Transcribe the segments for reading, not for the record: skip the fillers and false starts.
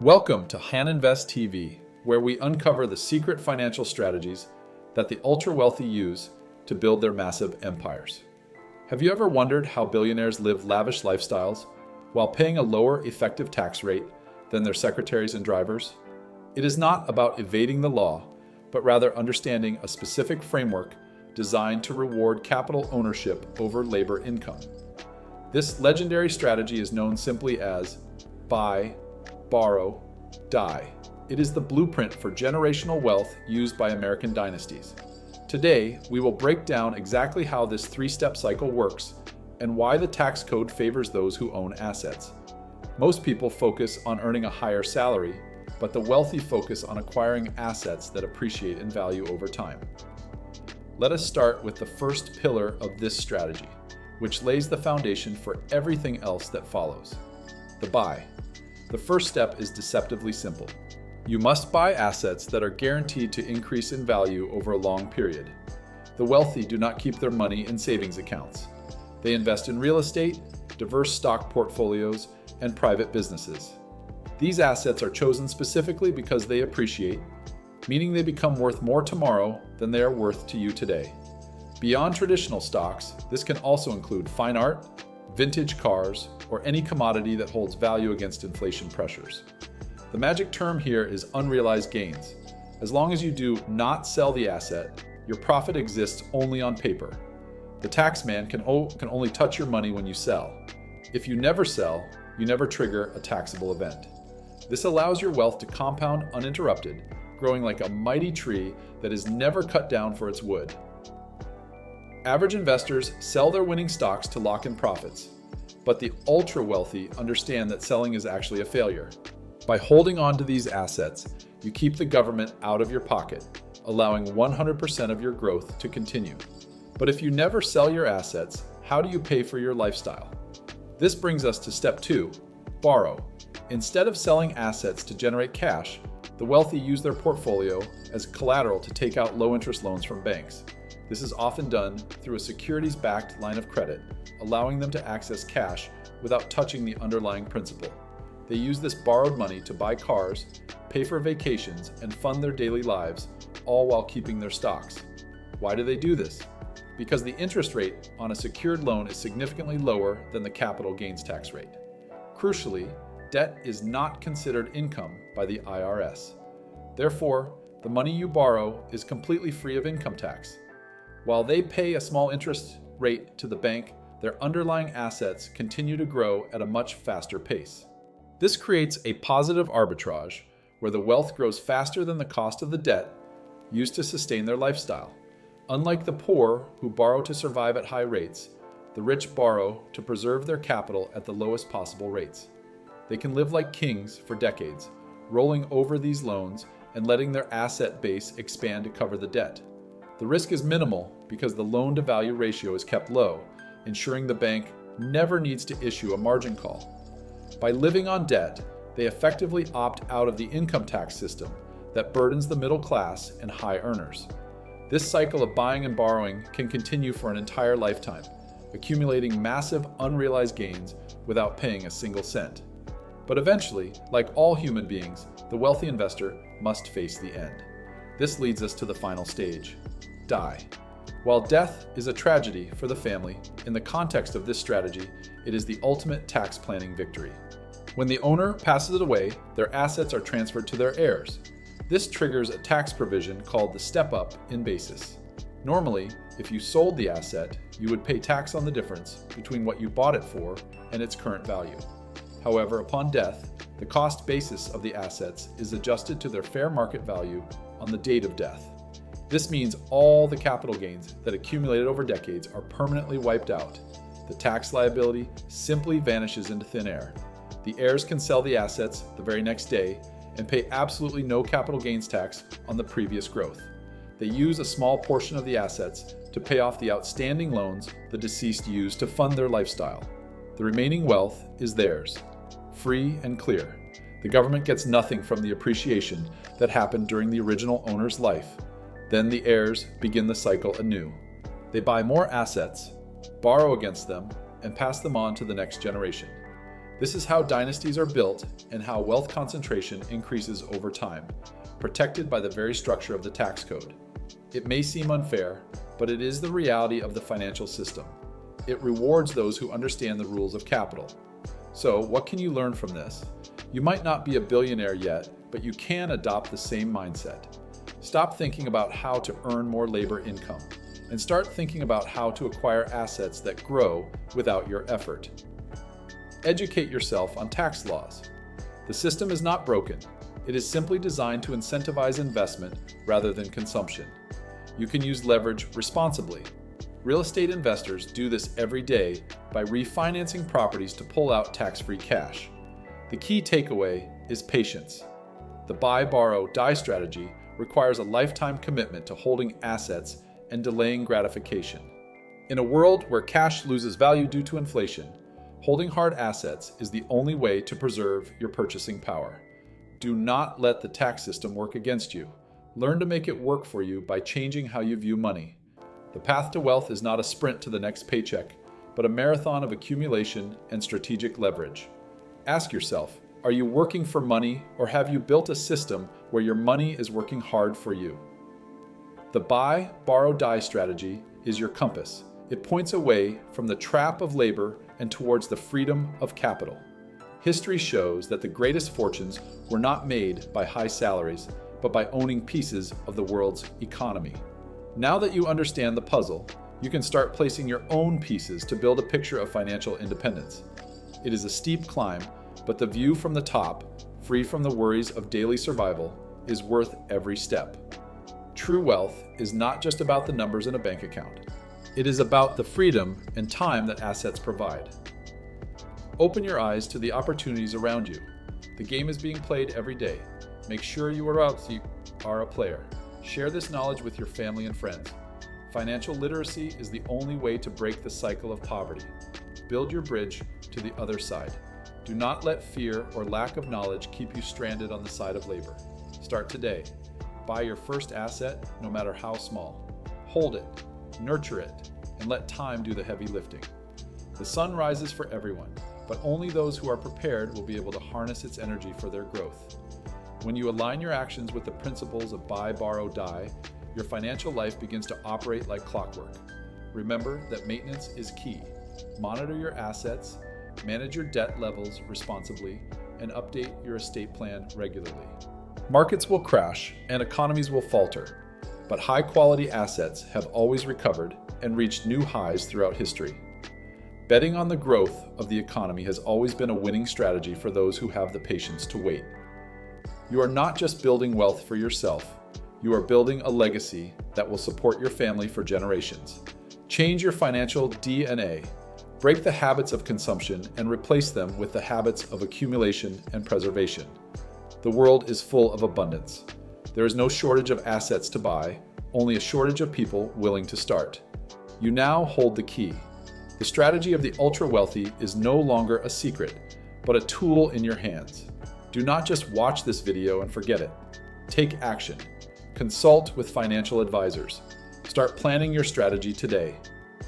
Welcome to HanInvest TV, where we uncover the secret financial strategies that the ultra-wealthy use to build their massive empires. Have you ever wondered how billionaires live lavish lifestyles while paying a lower effective tax rate than their secretaries and drivers? It is not about evading the law, but rather understanding a specific framework designed to reward capital ownership over labor income. This legendary strategy is known simply as buy, borrow, die. It is the blueprint for generational wealth used by American dynasties. Today, we will break down exactly how this three-step cycle works and why the tax code favors those who own assets. Most people focus on earning a higher salary, but the wealthy focus on acquiring assets that appreciate in value over time. Let us start with the first pillar of this strategy, which lays the foundation for everything else that follows: the buy. The first step is deceptively simple. You must buy assets that are guaranteed to increase in value over a long period. The wealthy do not keep their money in savings accounts. They invest in real estate, diverse stock portfolios, and private businesses. These assets are chosen specifically because they appreciate, meaning they become worth more tomorrow than they are worth to you today. Beyond traditional stocks, this can also include fine art, vintage cars, or any commodity that holds value against inflation pressures. The magic term here is unrealized gains. As long as you do not sell the asset, your profit exists only on paper. The tax man can only touch your money when you sell. If you never sell, you never trigger a taxable event. This allows your wealth to compound uninterrupted, growing like a mighty tree that is never cut down for its wood. Average investors sell their winning stocks to lock in profits, but the ultra-wealthy understand that selling is actually a failure. By holding on to these assets, you keep the government out of your pocket, allowing 100% of your growth to continue. But if you never sell your assets, how do you pay for your lifestyle? This brings us to step 2, borrow. Instead of selling assets to generate cash, the wealthy use their portfolio as collateral to take out low-interest loans from banks. This is often done through a securities-backed line of credit, allowing them to access cash without touching the underlying principal. They use this borrowed money to buy cars, pay for vacations, and fund their daily lives, all while keeping their stocks. Why do they do this? Because the interest rate on a secured loan is significantly lower than the capital gains tax rate. Crucially, debt is not considered income by the IRS. Therefore, the money you borrow is completely free of income tax. While they pay a small interest rate to the bank, their underlying assets continue to grow at a much faster pace. This creates a positive arbitrage where the wealth grows faster than the cost of the debt used to sustain their lifestyle. Unlike the poor who borrow to survive at high rates, the rich borrow to preserve their capital at the lowest possible rates. They can live like kings for decades, rolling over these loans and letting their asset base expand to cover the debt. The risk is minimal because the loan-to-value ratio is kept low, ensuring the bank never needs to issue a margin call. By living on debt, they effectively opt out of the income tax system that burdens the middle class and high earners. This cycle of buying and borrowing can continue for an entire lifetime, accumulating massive unrealized gains without paying a single cent. But eventually, like all human beings, the wealthy investor must face the end. This leads us to the final stage: die. While death is a tragedy for the family, in the context of this strategy, it is the ultimate tax planning victory. When the owner passes it away, their assets are transferred to their heirs. This triggers a tax provision called the step-up in basis. Normally, if you sold the asset, you would pay tax on the difference between what you bought it for and its current value. However, upon death, the cost basis of the assets is adjusted to their fair market value on the date of death. This means all the capital gains that accumulated over decades are permanently wiped out. The tax liability simply vanishes into thin air. The heirs can sell the assets the very next day and pay absolutely no capital gains tax on the previous growth. They use a small portion of the assets to pay off the outstanding loans the deceased used to fund their lifestyle. The remaining wealth is theirs, free and clear. The government gets nothing from the appreciation that happened during the original owner's life. Then the heirs begin the cycle anew. They buy more assets, borrow against them, and pass them on to the next generation. This is how dynasties are built and how wealth concentration increases over time, protected by the very structure of the tax code. It may seem unfair, but it is the reality of the financial system. It rewards those who understand the rules of capital. So, what can you learn from this? You might not be a billionaire yet, but you can adopt the same mindset. Stop thinking about how to earn more labor income, and start thinking about how to acquire assets that grow without your effort. Educate yourself on tax laws. The system is not broken. It is simply designed to incentivize investment rather than consumption. You can use leverage responsibly. Real estate investors do this every day by refinancing properties to pull out tax-free cash. The key takeaway is patience. The buy, borrow, die strategy requires a lifetime commitment to holding assets and delaying gratification. In a world where cash loses value due to inflation, holding hard assets is the only way to preserve your purchasing power. Do not let the tax system work against you. Learn to make it work for you by changing how you view money. The path to wealth is not a sprint to the next paycheck, but a marathon of accumulation and strategic leverage. Ask yourself, are you working for money, or have you built a system where your money is working hard for you? The buy, borrow, die strategy is your compass. It points away from the trap of labor and towards the freedom of capital. History shows that the greatest fortunes were not made by high salaries, but by owning pieces of the world's economy. Now that you understand the puzzle, you can start placing your own pieces to build a picture of financial independence. It is a steep climb, but the view from the top, free from the worries of daily survival, is worth every step. True wealth is not just about the numbers in a bank account. It is about the freedom and time that assets provide. Open your eyes to the opportunities around you. The game is being played every day. Make sure you are a player. Share this knowledge with your family and friends. Financial literacy is the only way to break the cycle of poverty. Build your bridge to the other side. Do not let fear or lack of knowledge keep you stranded on the side of labor. Start today. Buy your first asset, no matter how small. Hold it, nurture it, and let time do the heavy lifting. The sun rises for everyone, but only those who are prepared will be able to harness its energy for their growth. When you align your actions with the principles of buy, borrow, die, your financial life begins to operate like clockwork. Remember that maintenance is key. Monitor your assets, manage your debt levels responsibly, and update your estate plan regularly. Markets will crash and economies will falter, but high-quality assets have always recovered and reached new highs throughout history. Betting on the growth of the economy has always been a winning strategy for those who have the patience to wait. You are not just building wealth for yourself, you are building a legacy that will support your family for generations. Change your financial DNA. Break the habits of consumption and replace them with the habits of accumulation and preservation. The world is full of abundance. There is no shortage of assets to buy, only a shortage of people willing to start. You now hold the key. The strategy of the ultra-wealthy is no longer a secret, but a tool in your hands. Do not just watch this video and forget it. Take action. Consult with financial advisors. Start planning your strategy today.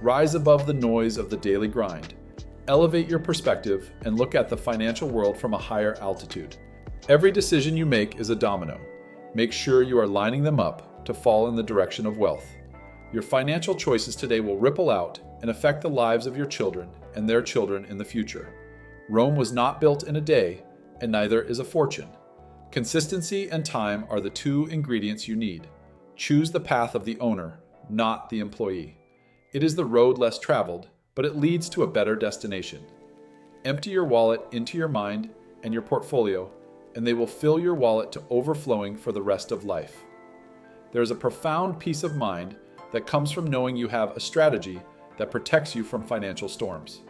Rise above the noise of the daily grind. Elevate your perspective and look at the financial world from a higher altitude. Every decision you make is a domino. Make sure you are lining them up to fall in the direction of wealth. Your financial choices today will ripple out and affect the lives of your children and their children in the future. Rome was not built in a day, and neither is a fortune. Consistency and time are the two ingredients you need. Choose the path of the owner, not the employee. It is the road less traveled, but it leads to a better destination. Empty your wallet into your mind and your portfolio, and they will fill your wallet to overflowing for the rest of life. There is a profound peace of mind that comes from knowing you have a strategy that protects you from financial storms.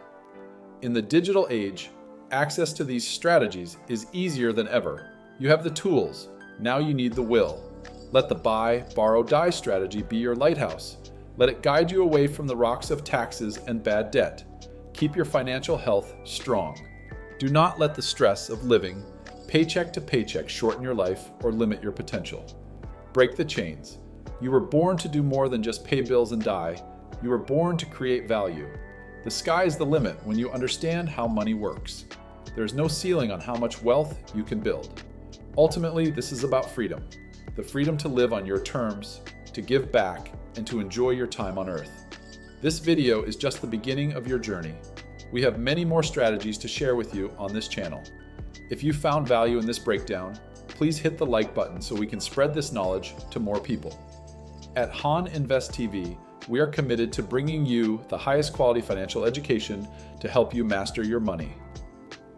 In the digital age, access to these strategies is easier than ever. You have the tools, now you need the will. Let the buy, borrow, die strategy be your lighthouse. Let it guide you away from the rocks of taxes and bad debt. Keep your financial health strong. Do not let the stress of living paycheck to paycheck shorten your life or limit your potential. Break the chains. You were born to do more than just pay bills and die. You were born to create value. The sky is the limit when you understand how money works. There is no ceiling on how much wealth you can build. Ultimately, this is about freedom. The freedom to live on your terms, to give back, and to enjoy your time on Earth. This video is just the beginning of your journey. We have many more strategies to share with you on this channel. If you found value in this breakdown, please hit the like button so we can spread this knowledge to more people. At Han Invest TV, we are committed to bringing you the highest quality financial education to help you master your money.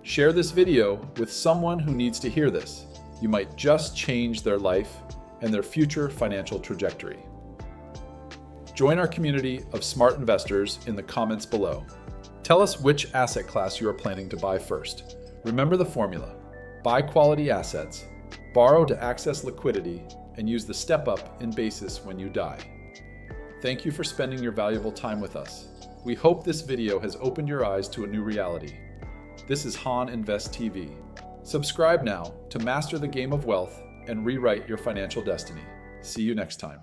Share this video with someone who needs to hear this. You might just change their life and their future financial trajectory. Join our community of smart investors in the comments below. Tell us which asset class you are planning to buy first. Remember the formula: buy quality assets, borrow to access liquidity, and use the step-up in basis when you die. Thank you for spending your valuable time with us. We hope this video has opened your eyes to a new reality. This is Han Invest TV. Subscribe now to master the game of wealth and rewrite your financial destiny. See you next time.